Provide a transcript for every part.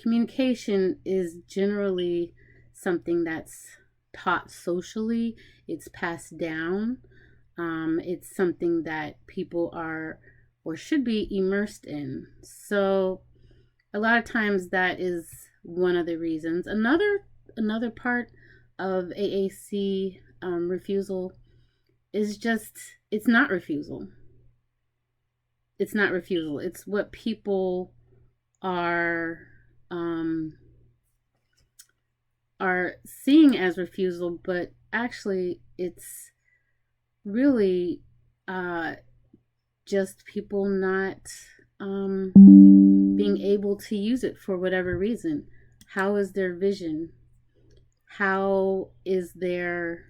communication is generally something that's taught socially. It's passed down. It's something that people are or should be immersed in. So a lot of times that is one of the reasons. Another part of AAC refusal is just, it's not refusal. It's not refusal. It's what people are seeing as refusal, but actually it's really just people not being able to use it for whatever reason. How is their vision? How is their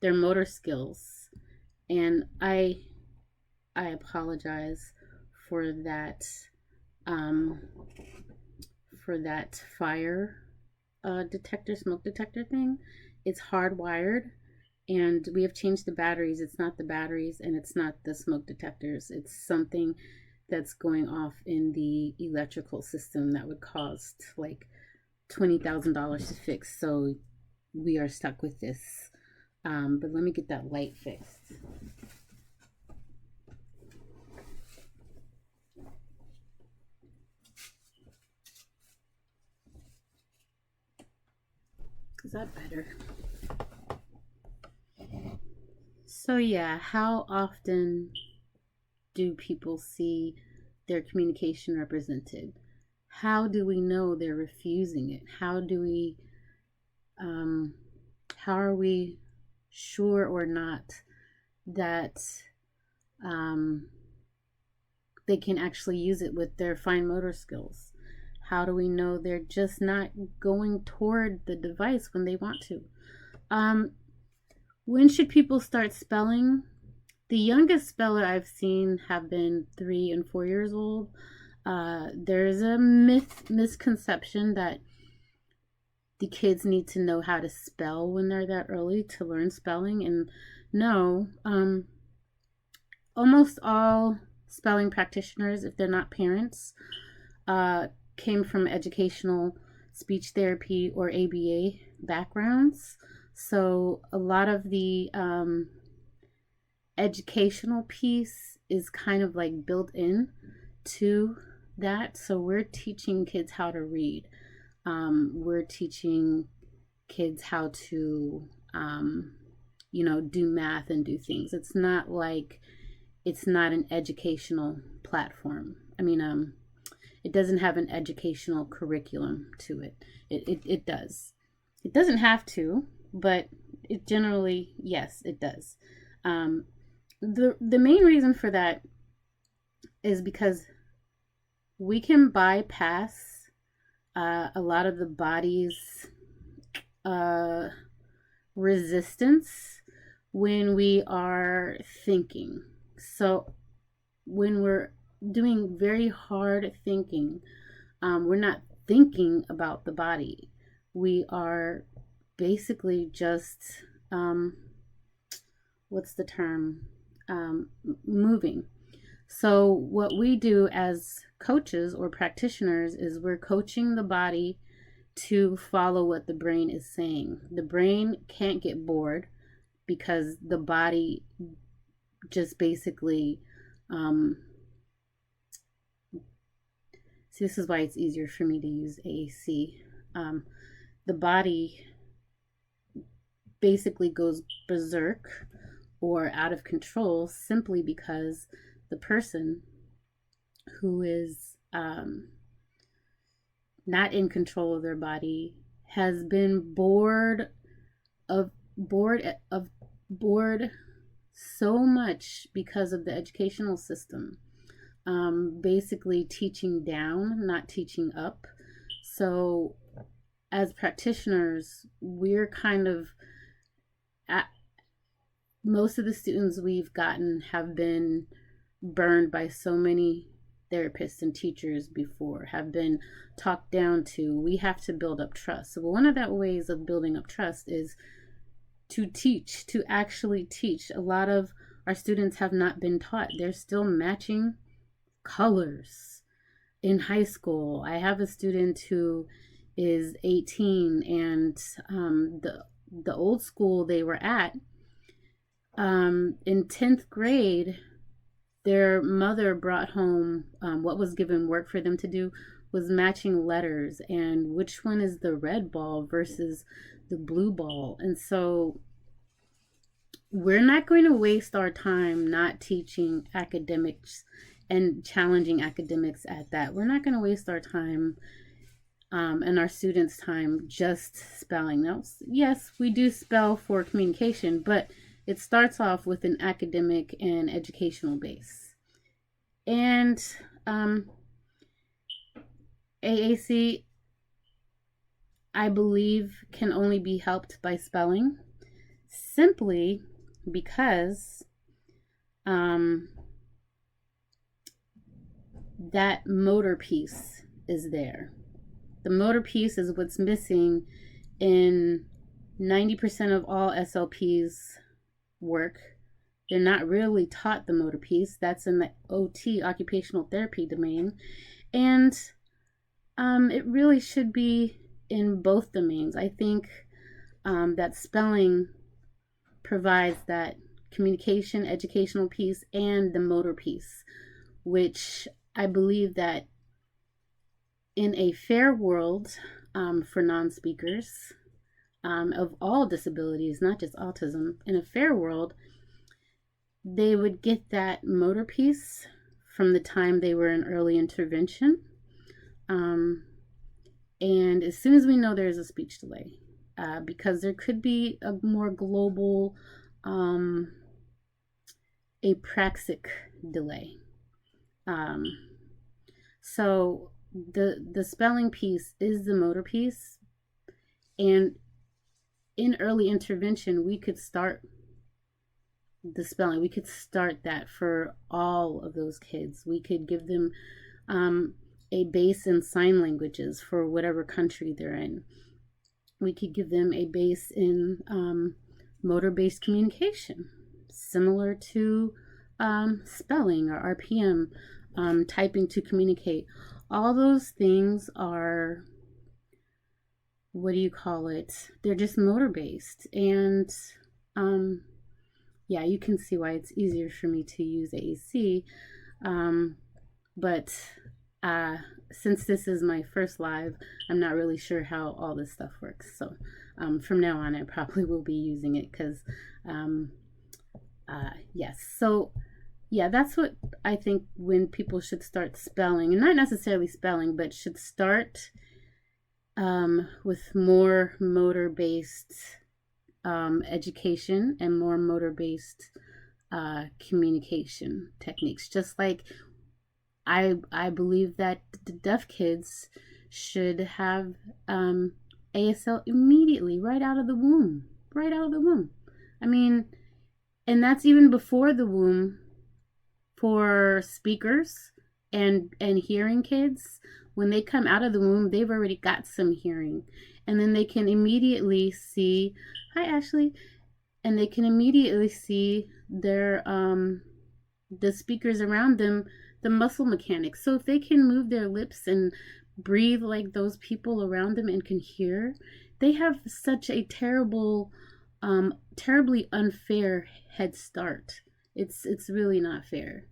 motor skills? And I apologize for that fire detector, smoke detector thing. It's hardwired, and we have changed the batteries. It's not the batteries, and it's not the smoke detectors. It's something that's going off in the electrical system that would cost like $20,000 to fix. So we are stuck with this. But let me get that light fixed. Is that better? So yeah, how often do people see their communication represented? How do we know they're refusing it? How are we sure or not that they can actually use it with their fine motor skills? How do we know they're just not going toward the device when they want to? When should people start spelling? The youngest speller I've seen have been 3 and 4 years old. There's a misconception that the kids need to know how to spell when they're that early to learn spelling. And no, almost all spelling practitioners, if they're not parents, came from educational speech therapy or ABA backgrounds. So a lot of the educational piece is kind of like built in to that. So we're teaching kids how to read. We're teaching kids how to, do math and do things. It's not an educational platform. It doesn't have an educational curriculum to it. It does. It doesn't have to, but it generally, yes, it does. The main reason for that is because we can bypass a lot of the body's resistance when we are thinking. So when we're doing very hard thinking, we're not thinking about the body. We are basically just what's the term? Moving. So what we do as coaches or practitioners is we're coaching the body to follow what the brain is saying. The brain can't get bored because the body just basically this is why it's easier for me to use AAC. The body basically goes berserk or out of control simply because the person who is not in control of their body has been bored so much because of the educational system. Basically teaching down, not teaching up. So as practitioners, we're kind of most of the students we've gotten have been burned by so many therapists and teachers before, have been talked down to. We have to build up trust. So one of the ways of building up trust is to teach, to actually teach. A lot of our students have not been taught. They're still matching colors. in high school. I have a student who is 18, and the old school they were at, in 10th grade, their mother brought home what was given work for them to do was matching letters and which one is the red ball versus the blue ball. And so we're not going to waste our time not teaching academics and challenging academics at that. We're not going to waste our time and our students' time just spelling. Now, yes, we do spell for communication, but it starts off with an academic and educational base. And AAC, I believe, can only be helped by spelling, simply because that motor piece is there. The motor piece is what's missing in 90% of all SLPs work. They're not really taught the motor piece. That's in the OT, occupational therapy domain. And it really should be in both domains. I think that spelling provides that communication, educational piece, and the motor piece, which I believe that in a fair world for non-speakers of all disabilities, not just autism, in a fair world, they would get that motor piece from the time they were in early intervention. And as soon as we know there's a speech delay, because there could be a more global apraxic delay. So the spelling piece is the motor piece, and in early intervention we could start the spelling. We could start that for all of those kids. We could give them a base in sign languages for whatever country they're in. We could give them a base in motor-based communication, similar to spelling or RPM, typing to communicate. All those things are, they're just motor-based. And yeah, you can see why it's easier for me to use AAC. But since this is my first live, I'm not really sure how all this stuff works. So from now on, I probably will be using it because, yes. So yeah, that's what I think when people should start spelling, and not necessarily spelling, but should start with more motor-based education and more motor-based communication techniques. Just like I believe that the deaf kids should have ASL immediately, right out of the womb. I mean, and that's even before the womb for speakers and hearing kids. When they come out of the womb, they've already got some hearing, and then they can immediately see, hi Ashley, and they can immediately see their the speakers around them, the muscle mechanics. So if they can move their lips and breathe like those people around them and can hear, they have such a terribly unfair head start. It's really not fair.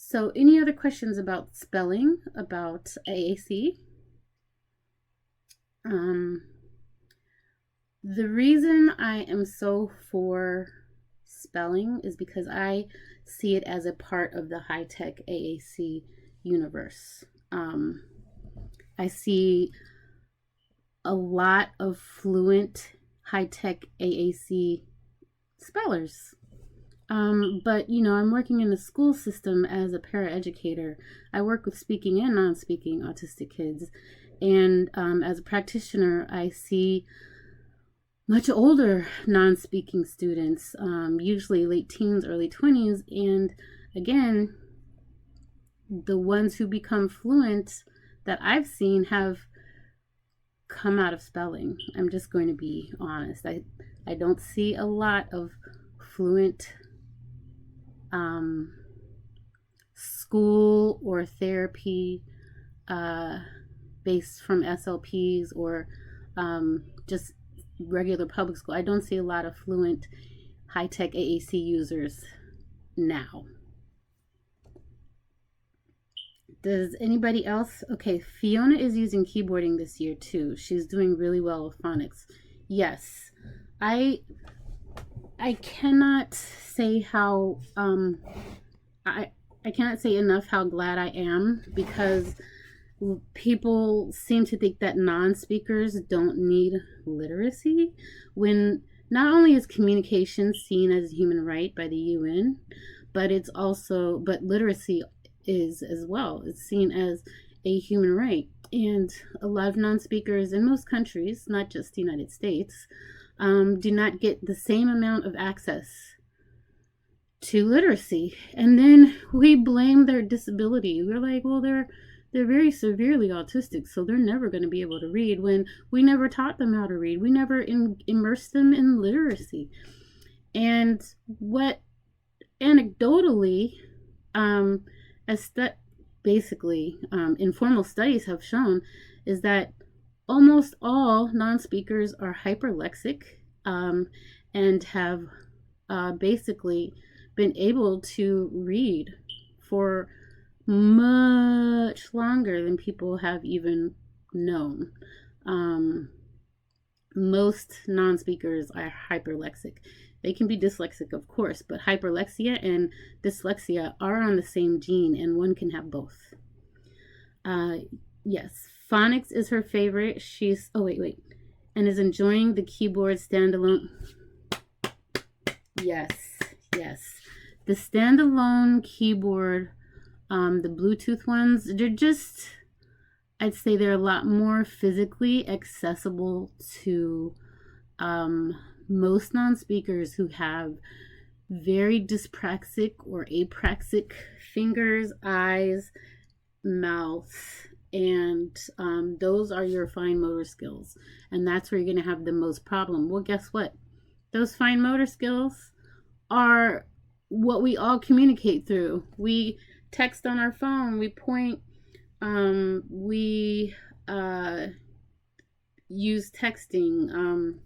So any other questions about spelling, about AAC? The reason I am so for spelling is because I see it as a part of the high-tech AAC universe. I see a lot of fluent high-tech AAC spellers. But, you know, I'm working in the school system as a paraeducator. I work with speaking and non-speaking autistic kids. And as a practitioner, I see much older non-speaking students, usually late teens, early 20s. And again, the ones who become fluent that I've seen have come out of spelling. I'm just going to be honest. I don't see a lot of fluent school or therapy based from SLPs or just regular public school. I don't see a lot of fluent high-tech AAC users now. Does anybody else? Okay, Fiona is using keyboarding this year too. She's doing really well with phonics. Yes, I cannot say how I cannot say enough how glad I am, because people seem to think that non-speakers don't need literacy, when not only is communication seen as a human right by the UN, but literacy is as well. It's seen as a human right. And a lot of non-speakers in most countries, not just the United States, do not get the same amount of access to literacy. And then we blame their disability. We're like, well, they're very severely autistic, so they're never going to be able to read, when we never taught them how to read. We never immersed them in literacy. And what anecdotally, informal studies have shown, is that almost all non-speakers are hyperlexic, and have basically been able to read for much longer than people have even known. Most non-speakers are hyperlexic. They can be dyslexic, of course, but hyperlexia and dyslexia are on the same gene, and one can have both. Yes, phonics is her favorite. She's, and is enjoying the keyboard standalone. Yes. The standalone keyboard, the Bluetooth ones, I'd say they're a lot more physically accessible to most non-speakers who have very dyspraxic or apraxic fingers, eyes, mouth, and those are your fine motor skills, and that's where you're going to have the most problem. Well, guess what? Those fine motor skills are what we all communicate through. We text on our phone, we point, we use texting,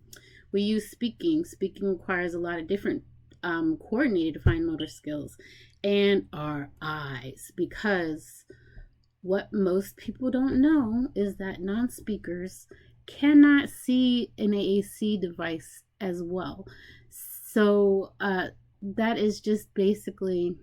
we use speaking. Speaking requires a lot of different coordinated fine motor skills, and our eyes, because what most people don't know is that non-speakers cannot see an AAC device as well. So that is just basically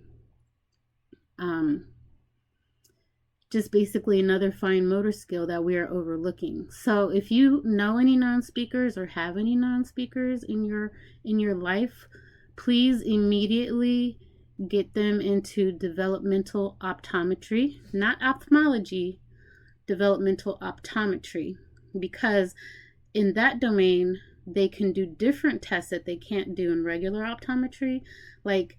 another fine motor skill that we are overlooking. So if you know any non-speakers or have any non-speakers in your life, please immediately get them into developmental optometry, not ophthalmology, developmental optometry, because in that domain they can do different tests that they can't do in regular optometry. Like,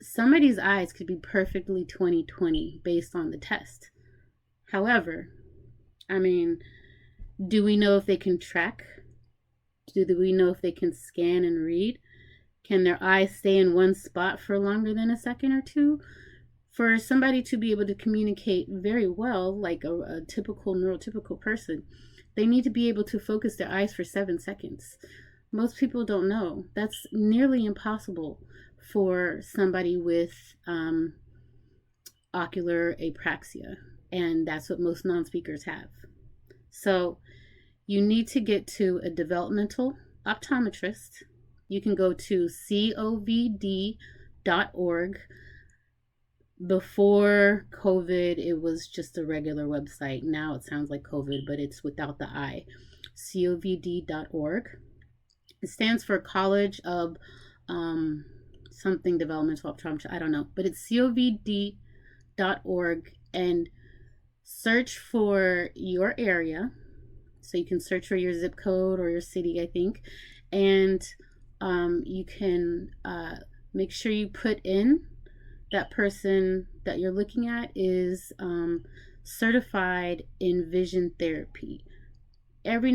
somebody's eyes could be perfectly 20/20 based on the test. However, do we know if they can track? Do we know if they can scan and read? Can their eyes stay in one spot for longer than a second or two? For somebody to be able to communicate very well, like a typical neurotypical person, they need to be able to focus their eyes for 7 seconds. Most people don't know. That's nearly impossible for somebody with ocular apraxia, and that's what most non-speakers have. So you need to get to a developmental optometrist. You can go to covd.org. Before COVID, it was just a regular website. Now it sounds like COVID, but it's without the I. covd.org. It stands for College of something Developmental Optometry. I don't know, but it's covd.org, and search for your area. So you can search for your zip code or your city, I think, and you can make sure you put in that person that you're looking at is certified in vision therapy. Every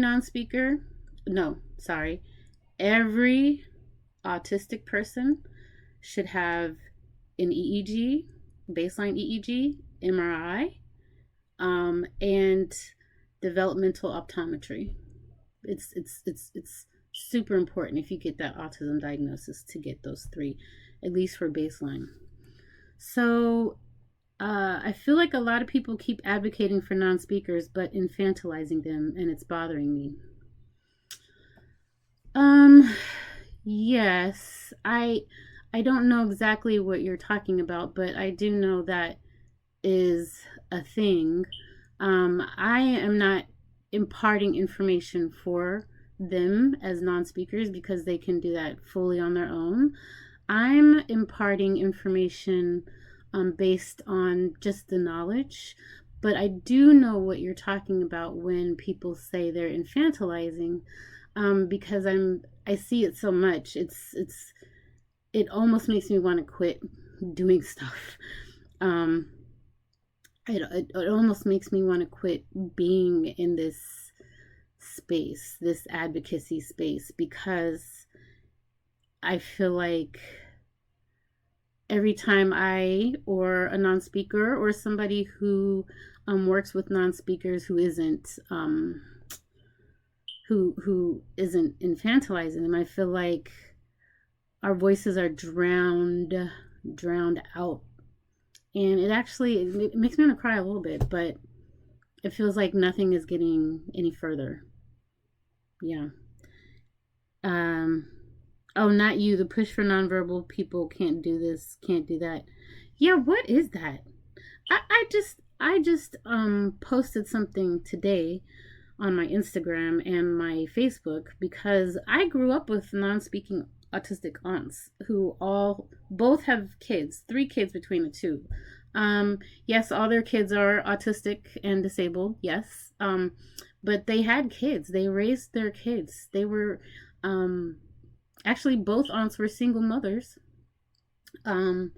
every autistic person should have an EEG, baseline EEG, MRI, and developmental optometry. It's super important if you get that autism diagnosis to get those three, at least for baseline. So I feel like a lot of people keep advocating for non-speakers but infantilizing them, and it's bothering me. Yes, I don't know exactly what you're talking about, but I do know that is a thing. I am not imparting information for them as non-speakers because they can do that fully on their own. I'm imparting information based on just the knowledge, but I do know what you're talking about when people say they're infantilizing, because I see it so much. It almost makes me want to quit doing stuff. It almost makes me want to quit being in this space, this advocacy space, because I feel like every time I or a non-speaker or somebody who works with non-speakers who isn't infantilizing them, I feel like our voices are drowned out. And it makes me want to cry a little bit, but it feels like nothing is getting any further. Yeah. Oh, not you. The push for nonverbal people can't do this, can't do that. Yeah, what is that? I just posted something today on my Instagram and my Facebook because I grew up with non-speaking autistic aunts who both have kids, 3 kids between the two. Yes, all their kids are autistic and disabled, yes. But they had kids. They raised their kids. They were actually both aunts were single mothers. One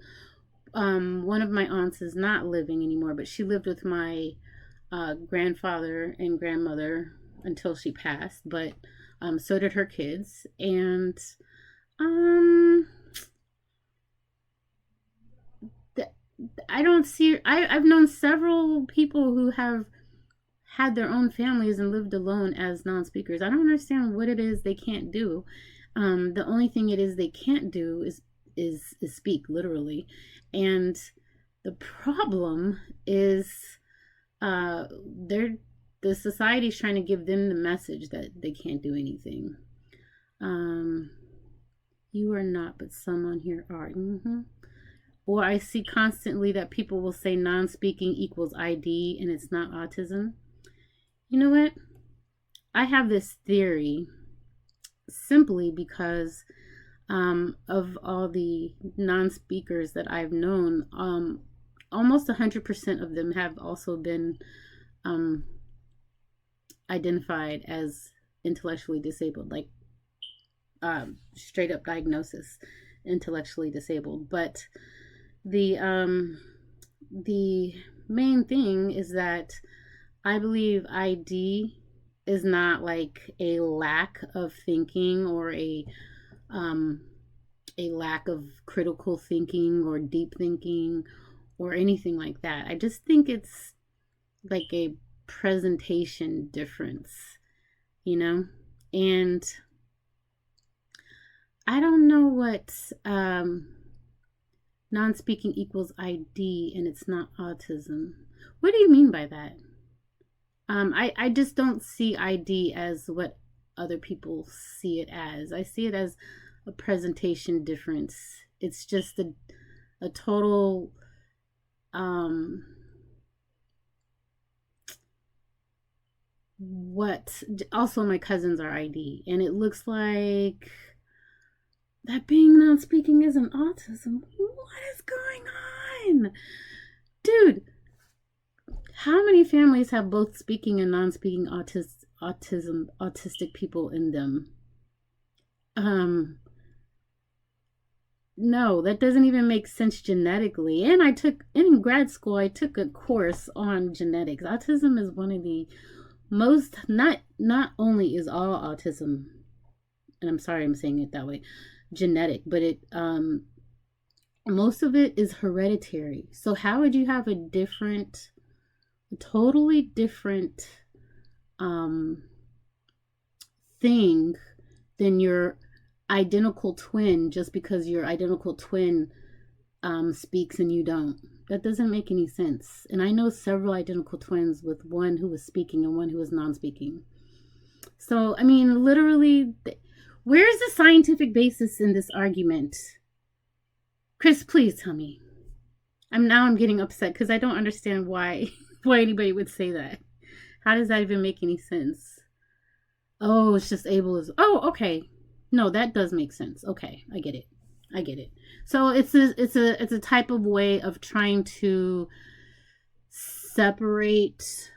of my aunts is not living anymore, but she lived with my grandfather and grandmother until she passed, but so did her kids. And I don't see. I've known several people who have had their own families and lived alone as non-speakers. I don't understand what it is they can't do. The only thing it is they can't do is speak, literally. And the problem is the society's trying to give them the message that they can't do anything. You are not, but some on here are. Or I see constantly that people will say non-speaking equals ID and it's not autism. You know what? I have this theory simply because of all the non-speakers that I've known. Almost 100% of them have also been identified as intellectually disabled, like straight up diagnosis, intellectually disabled. But the main thing is that I believe ID is not like a lack of thinking or a lack of critical thinking or deep thinking or anything like that. I just think it's like a presentation difference, and I don't know what non-speaking equals ID and it's not autism. What do you mean by that? I just don't see ID as what other people see it as. I see it as a presentation difference. It's just a total what also my cousins are ID, and it looks like that being non-speaking isn't autism. What is going on? Dude, how many families have both speaking and non-speaking autistic people in them? No, that doesn't even make sense genetically. And in grad school, I took a course on genetics. Autism is one of the most, not only is all autism, and I'm sorry I'm saying it that way, genetic, but most of it is hereditary. So how would you have a different a totally different thing than your identical twin just because your identical twin speaks and you don't. That doesn't make any sense. And I know several identical twins with one who was speaking and one who was non-speaking. So, I mean, literally, where's the scientific basis in this argument? Chris, please tell me. I'm getting upset because I don't understand why anybody would say that. How does that even make any sense? Oh, it's just ableism. Oh, okay. No, that does make sense. Okay, I get it. So it's a type of way of trying to separate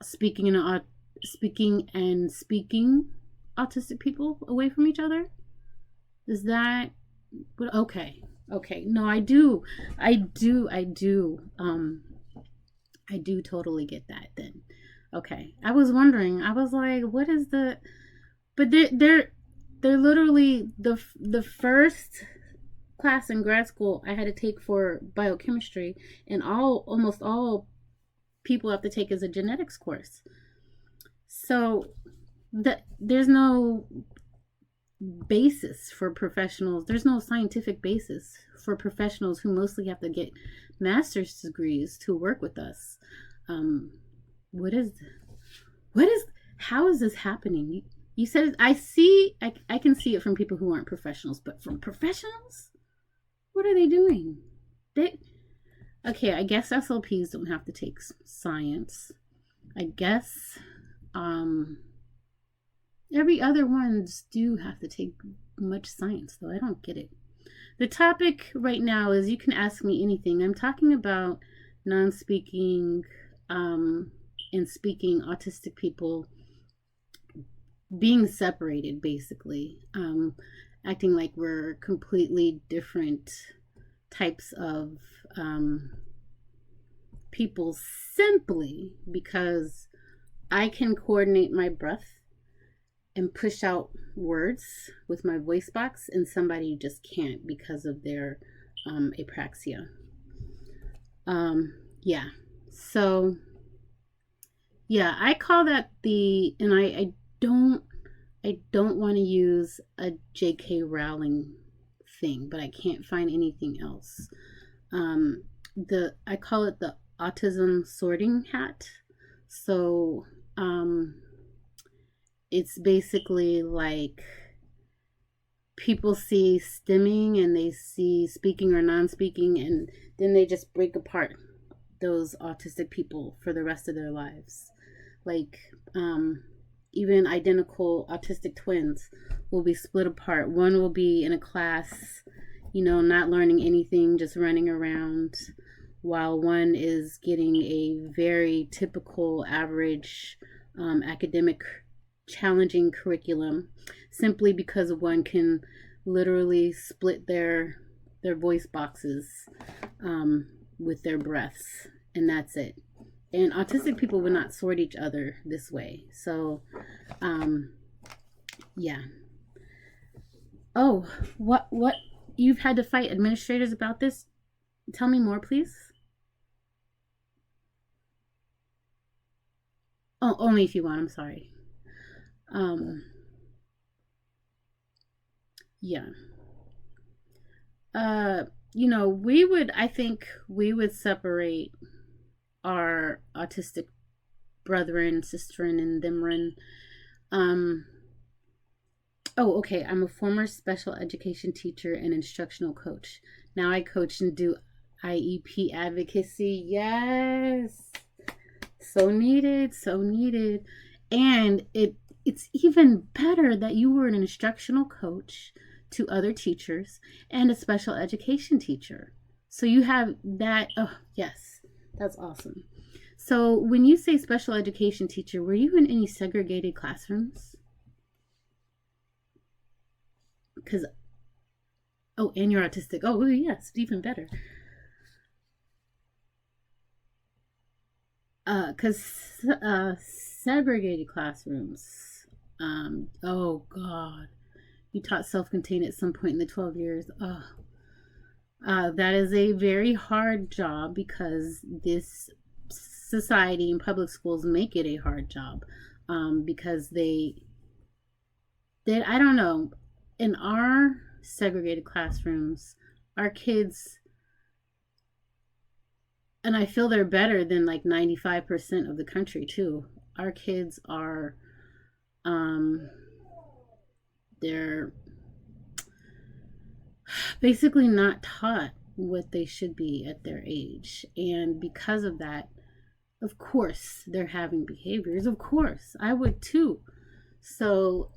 speaking and speaking autistic people away from each other. Is that okay? Okay. No, I do totally get that then. Okay. I was wondering. I was like, what is the? But they're literally the first class in grad school I had to take for biochemistry, and almost all people have to take as a genetics course. So there's no basis for professionals. There's no scientific basis for professionals who mostly have to get master's degrees to work with us. How is this happening? You said I can see it from people who aren't professionals, but from professionals, what are they doing? Okay, I guess SLPs don't have to take science. I guess every other ones do have to take much science, though. I don't get it. The topic right now is you can ask me anything. I'm talking about non-speaking and speaking autistic people being separated, basically, acting like we're completely different types of people simply because I can coordinate my breath and push out words with my voice box, and somebody just can't because of their apraxia. Yeah. So, yeah, I call that and I don't want to use a J.K. Rowling thing, but I can't find anything else. I call it the autism sorting hat. So, it's basically like people see stimming and they see speaking or non-speaking, and then they just break apart those autistic people for the rest of their lives. Like, even identical autistic twins will be split apart. One will be in a class, not learning anything, just running around, while one is getting a very typical average academic challenging curriculum, simply because one can literally split their voice boxes with their breaths, and that's it. And autistic people would not sort each other this way. So, yeah. Oh, what you've had to fight administrators about this? Tell me more, please. Oh, only if you want. I'm sorry. Yeah. I think we would separate our autistic brethren, sisterin, and themrin. Okay. I'm a former special education teacher and instructional coach. Now I coach and do IEP advocacy. Yes. So needed. And it's even better that you were an instructional coach to other teachers and a special education teacher. So you have that. Oh, yes. That's awesome. So when you say special education teacher, were you in any segregated classrooms? And you're autistic. Oh, yes, even better. Because segregated classrooms. Oh, God. You taught self-contained at some point in the 12 years. That is a very hard job because this society and public schools make it a hard job, because they I don't know, in our segregated classrooms, our kids, and I feel they're better than like 95% of the country too. Our kids are, they're basically not taught what they should be at their age. And because of that, of course, they're having behaviors. Of course, I would too. So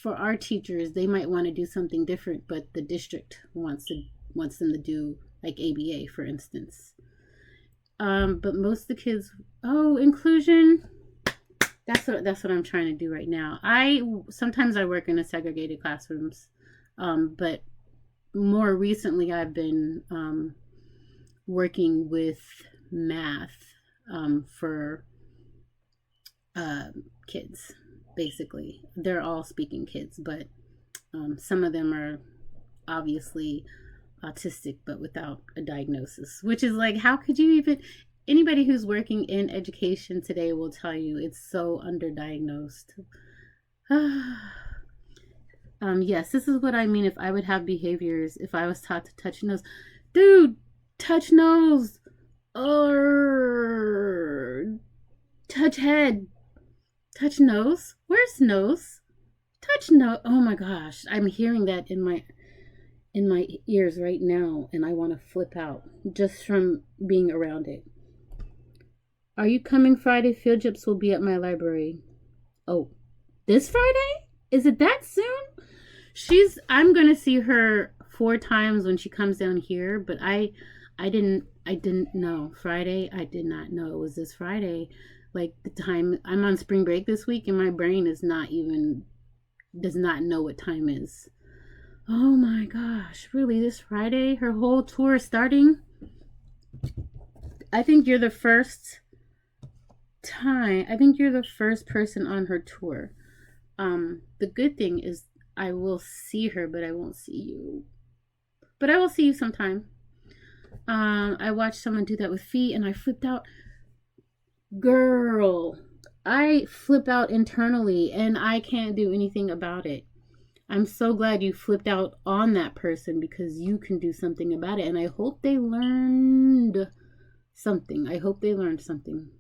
for our teachers, they might want to do something different, but the district wants them to do like ABA, for instance. But most of the kids, inclusion. That's what I'm trying to do right now. Sometimes I work in a segregated classrooms, but more recently I've been working with math for kids. Basically, they're all speaking kids, but some of them are obviously autistic but without a diagnosis, which is like, how could you even, anybody who's working in education today will tell you it's so underdiagnosed. Yes, this is what I mean. If I would have behaviors, if I was taught to touch nose, dude, touch nose, or touch head, touch nose, where's nose, touch nose. Oh my gosh, I'm hearing that in my ears right now, and I want to flip out just from being around it. Are you coming Friday? Field trips will be at my library. Oh, this Friday? Is it that soon? I'm gonna see her 4 times when she comes down here, but I didn't know. Friday, I did not know it was this Friday. Like, the time, I'm on spring break this week and my brain does not know what time is. Oh my gosh, really, this Friday? Her whole tour is starting? I think you're the first person on her tour. The good thing is I will see her, but I won't see you. But I will see you sometime. I watched someone do that with feet and I flipped out. Girl, I flip out internally and I can't do anything about it. I'm so glad you flipped out on that person, because you can do something about it. And I hope they learned something.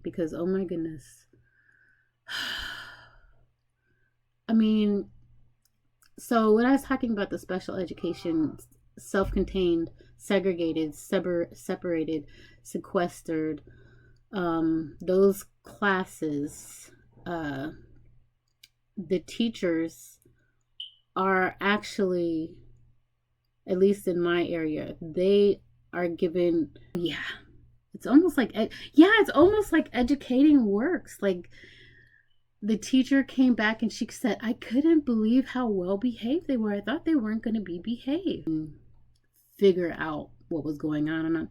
Because, oh my goodness. I mean, so when I was talking about the special education, self-contained, segregated, separated, sequestered, those classes, the teachers are actually, at least in my area, they are given, it's almost like educating works. Like, the teacher came back and she said, I couldn't believe how well behaved they were. I thought they weren't going to be behaved. Figure out what was going on. And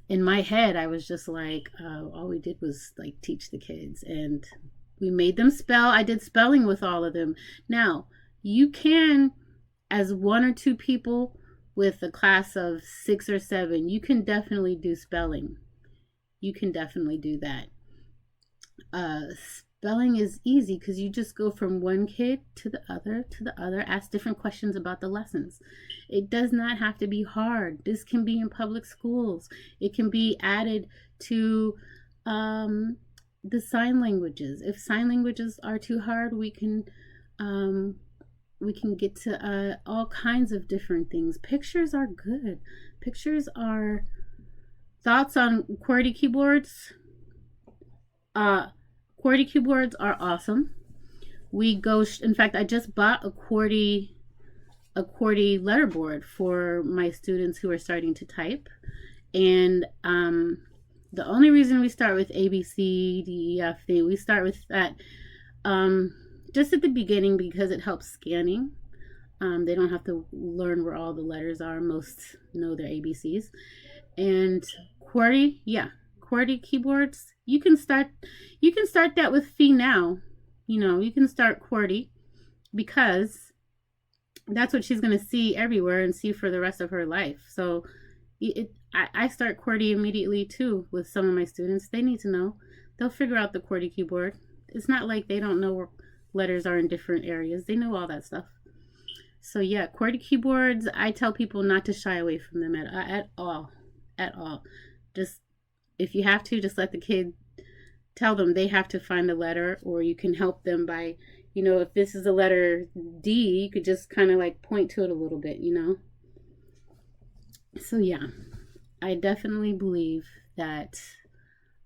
in my head, I was just like, all we did was like teach the kids, and we made them spell. I did spelling with all of them. Now, you can, as 1 or 2 people with a class of 6 or 7, you can definitely do spelling. You can definitely do that. Spelling is easy because you just go from one kid to the other, ask different questions about the lessons. It does not have to be hard. This can be in public schools. It can be added to the sign languages. If sign languages are too hard, we can get to all kinds of different things. Pictures are good. Pictures are... Thoughts on QWERTY keyboards? QWERTY keyboards are awesome. In fact, I just bought a QWERTY letterboard for my students who are starting to type. And the only reason we start with A, B, C, D, E, F, we start with that just at the beginning because it helps scanning. They don't have to learn where all the letters are. Most know their ABCs. And QWERTY keyboards, you can start that with Fee now. You can start QWERTY because that's what she's going to see everywhere and see for the rest of her life. So I start QWERTY immediately too with some of my students. They need to know. They'll figure out the QWERTY keyboard. It's not like they don't know where letters are in different areas. They know all that stuff. So yeah, QWERTY keyboards, I tell people not to shy away from them at all. At all. Just, if you have to, just let the kid, tell them they have to find the letter, or you can help them by, if this is a letter D, you could just kind of like point to it a little bit, So yeah, I definitely believe that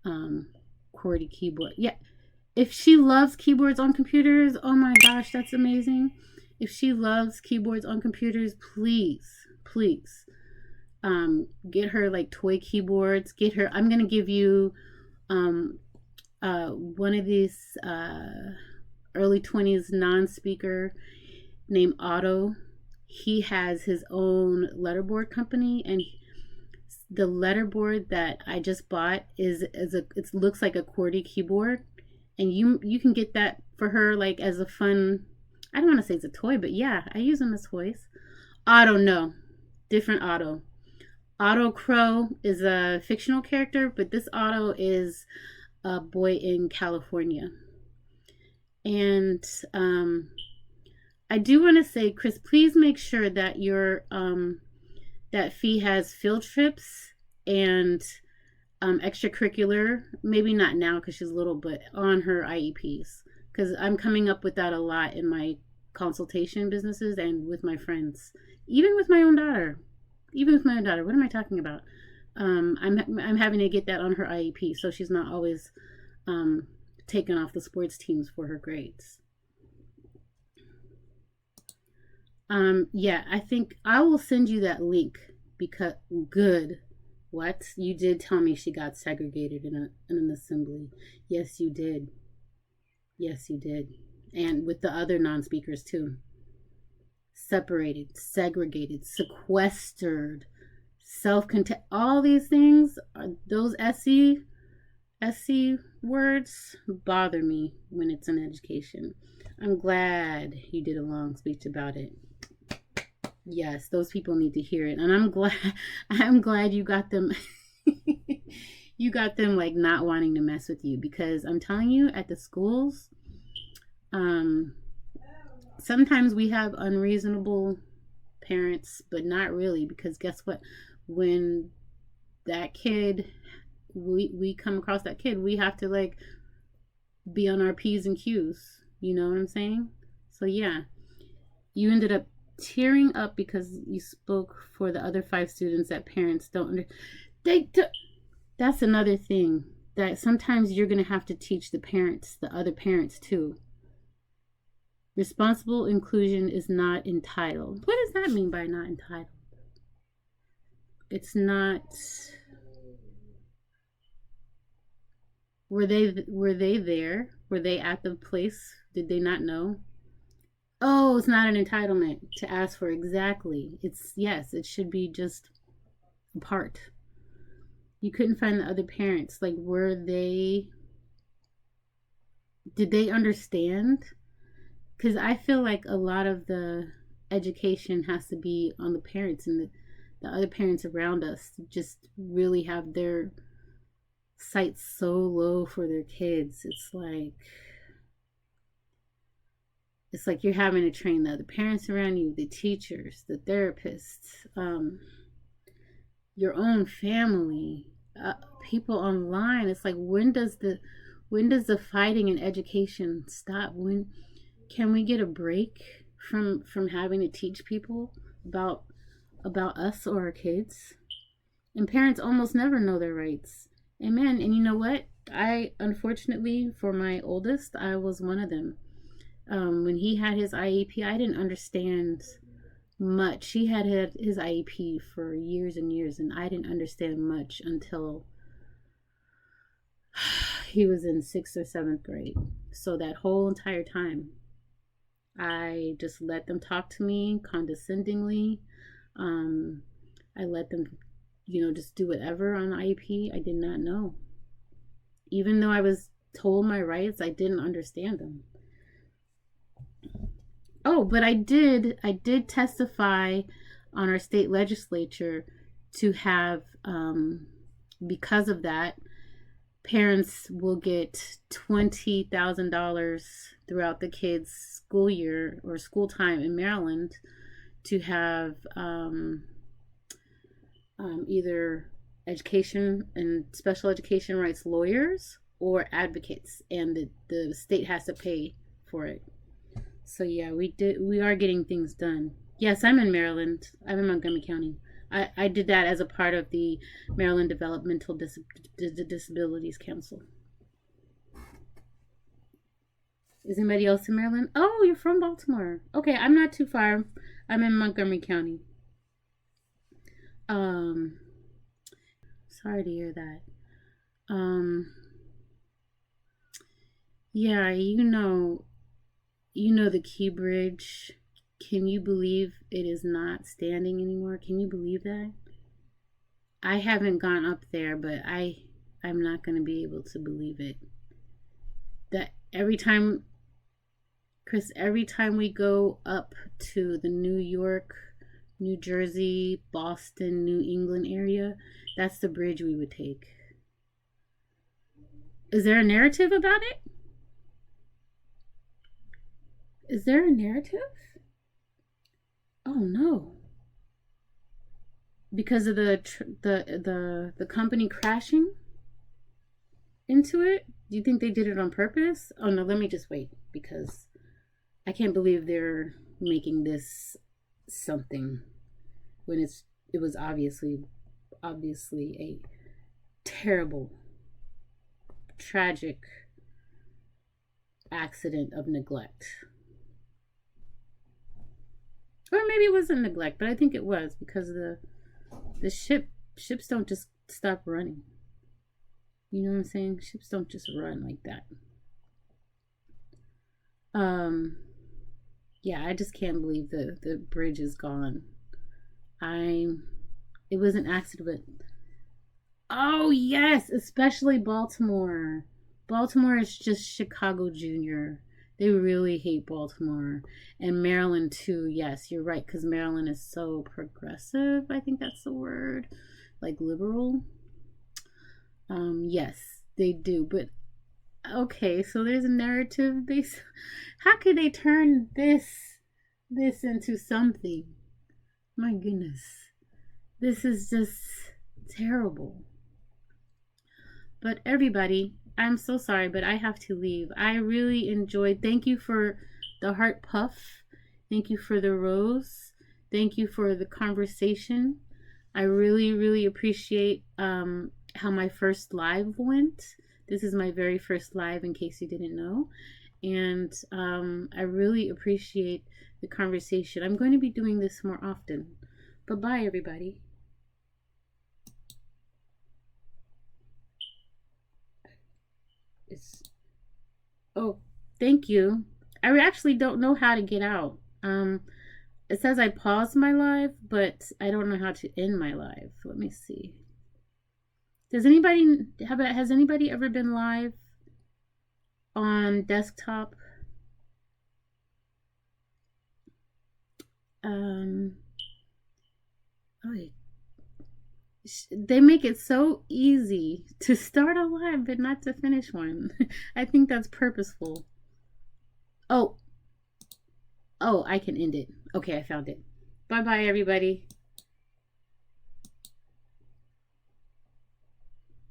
QWERTY keyboard. Yeah, if she loves keyboards on computers, oh my gosh, that's amazing. If she loves keyboards on computers, please get her like toy keyboards. Get her. I'm gonna give you one of these early 20s non-speaker named Otto. He has his own letterboard company, and the letterboard that I just bought it looks like a QWERTY keyboard, and you can get that for her like as a fun. I don't want to say it's a toy, but yeah, I use them as toys. Otto, no, different Otto. Otto Crow is a fictional character, but this Otto is a boy in California. And I do want to say, Chris, please make sure that your that Fee has field trips and extracurricular, maybe not now because she's little, but on her IEPs. Because I'm coming up with that a lot in my consultation businesses and with my friends, even with my own daughter. What am I talking about? I'm having to get that on her IEP, so she's not always taken off the sports teams for her grades. Yeah, I think I will send you that link because good. What? You did tell me she got segregated in an assembly. Yes, you did. Yes, you did. And with the other non-speakers too. Separated, segregated, sequestered, self-contained. All these things, those SC words bother me when it's in education. I'm glad you did a long speech about it. Yes, those people need to hear it, and I'm glad you got them. You got them like not wanting to mess with you, because I'm telling you, at the schools, sometimes we have unreasonable parents, but not really, because guess what? When that kid, we come across that kid, we have to like be on our P's and Q's. You know what I'm saying? So yeah, you ended up tearing up because you spoke for the other 5 students that parents don't that's another thing that sometimes you're going to have to teach the other parents too. Responsible inclusion is not entitled. What does that mean by not entitled? It's not. Were they there? Were they at the place? Did they not know? Oh, it's not an entitlement to ask for. Exactly. Yes, it should be just a part. You couldn't find the other parents. Like, did they understand? Because I feel like a lot of the education has to be on the parents, and the other parents around us just really have their sights so low for their kids. It's like you're having to train the other parents around you, the teachers, the therapists, your own family, people online. It's like, when does the fighting in education stop? When can we get a break from having to teach people about us or our kids? And parents almost never know their rights. Amen. And you know what? Unfortunately, for my oldest, I was one of them. When he had his IEP, I didn't understand much. He had his IEP for years and years, and I didn't understand much until he was in 6th or 7th grade. So that whole entire time, I just let them talk to me condescendingly. I let them, just do whatever on the IEP. I did not know. Even though I was told my rights, I didn't understand them. Oh, but I did testify on our state legislature to have, because of that, parents will get $20,000 throughout the kids' school year or school time in Maryland to have either education and special education rights lawyers or advocates, and the state has to pay for it. So yeah, we are getting things done. Yes, I'm in Maryland. I'm in Montgomery County. I did that as a part of the Maryland Developmental Disabilities Council. Is anybody else in Maryland? Oh, you're from Baltimore. Okay, I'm not too far. I'm in Montgomery County. Sorry to hear that. Yeah, you know the Key Bridge. Can you believe it is not standing anymore? Can you believe that? I haven't gone up there, but I'm not going to be able to believe it. That every time we go up to the New York, New Jersey, Boston, New England area, that's the bridge we would take. Is there a narrative about it? Is there a narrative? Oh no. Because of the company crashing into it? Do you think they did it on purpose? Oh no, let me just wait, because I can't believe they're making this something when it was obviously a terrible, tragic accident of neglect. Or maybe it wasn't neglect, but I think it was, because the ships don't just stop running. You know what I'm saying? Ships don't just run like that. Yeah, I just can't believe the bridge is gone. It was an accident. Oh yes, especially Baltimore. Baltimore is just Chicago Junior. They really hate Baltimore. And Maryland too. Yes, you're right, because Maryland is so progressive. I think that's the word. Like liberal. Yes, they do. But okay, so there's a narrative. How could they turn this into something? My goodness. This is just terrible. But everybody, I'm so sorry, but I have to leave. I really enjoyed. Thank you for the heart puff. Thank you for the rose. Thank you for the conversation. I really, really appreciate how my first live went. This is my very first live, in case you didn't know. And I really appreciate the conversation. I'm going to be doing this more often. Bye-bye, everybody. Oh, thank you. I actually don't know how to get out. It says I paused my live, but I don't know how to end my live. Let me see. Has anybody ever been live on desktop? They make it so easy to start a live but not to finish one. I think that's purposeful. Oh, I can end it. Okay, I found it. Bye-bye, everybody.